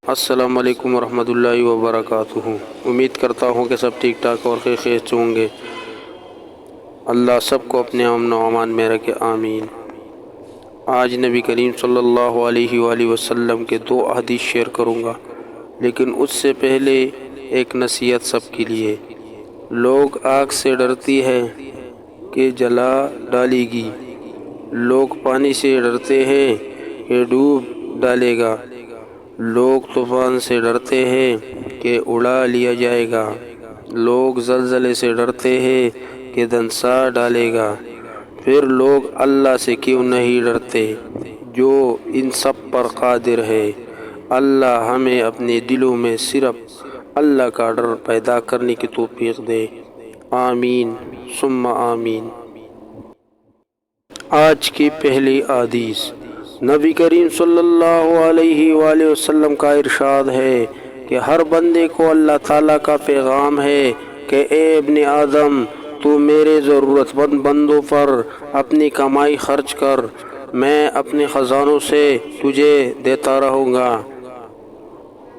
السلام علیکم ورحمۃ اللہ وبرکاتہ۔ امید کرتا ہوں کہ سب ٹھیک ٹھاک اور خیر سے ہوں گے۔ اللہ سب کو اپنے امن و امان میں رکھے، آمین۔ آج نبی کریم صلی اللہ علیہ وآلہ وسلم کے 2 احادیث شیئر کروں گا، لیکن اس سے پہلے ایک نصیحت سب کے لیے۔ لوگ آگ سے ڈرتی ہے کہ جلا ڈالے گی، لوگ پانی سے ڈرتے ہیں کہ ڈوب ڈالے گا، لوگ طوفان سے ڈرتے ہیں کہ اڑا لیا جائے گا، لوگ زلزلے سے ڈرتے ہیں کہ دھنسا ڈالے گا، پھر لوگ اللہ سے کیوں نہیں ڈرتے جو ان سب پر قادر ہے۔ اللہ ہمیں اپنے دلوں میں صرف اللہ کا ڈر پیدا کرنے کی توفیق دے، آمین ثم آمین۔ آج کی پہلی حدیث، نبی کریم صلی اللہ علیہ وآلہ وسلم کا ارشاد ہے کہ ہر بندے کو اللہ تعالیٰ کا پیغام ہے کہ اے ابن آدم، تو میرے ضرورت مند بندوں پر اپنی کمائی خرچ کر، میں اپنے خزانوں سے تجھے دیتا رہوں گا۔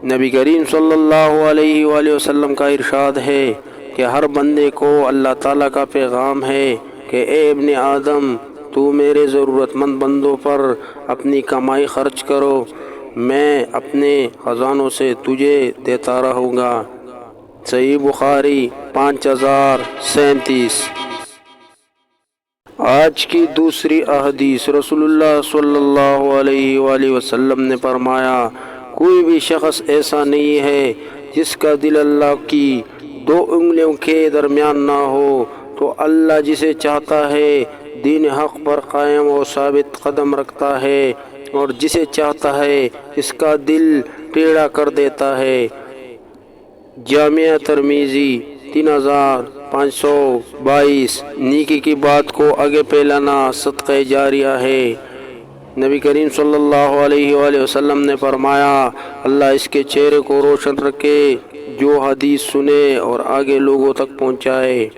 نبی کریم صلی اللہ علیہ وآلہ وسلم کا ارشاد ہے کہ ہر بندے کو اللہ تعالیٰ کا پیغام ہے کہ اے ابن آدم، تو میرے ضرورت مند بندوں پر اپنی کمائی خرچ کرو، میں اپنے خزانوں سے تجھے دیتا رہوں گا۔ صحیح بخاری 5037۔ آج کی دوسری احادیث، رسول اللہ صلی اللہ علیہ وآلہ وسلم نے فرمایا، کوئی بھی شخص ایسا نہیں ہے جس کا دل اللہ کی 2 انگلیوں کے درمیان نہ ہو، تو اللہ جسے چاہتا ہے دین حق پر قائم و ثابت قدم رکھتا ہے، اور جسے چاہتا ہے اس کا دل ٹیڑھا کر دیتا ہے۔ جامعہ ترمذی 3522۔ نیکی کی بات کو آگے پھیلانا صدقہ جاریہ ہے۔ نبی کریم صلی اللہ علیہ وآلہ وسلم نے فرمایا، اللہ اس کے چہرے کو روشن رکھے جو حدیث سنے اور آگے لوگوں تک پہنچائے۔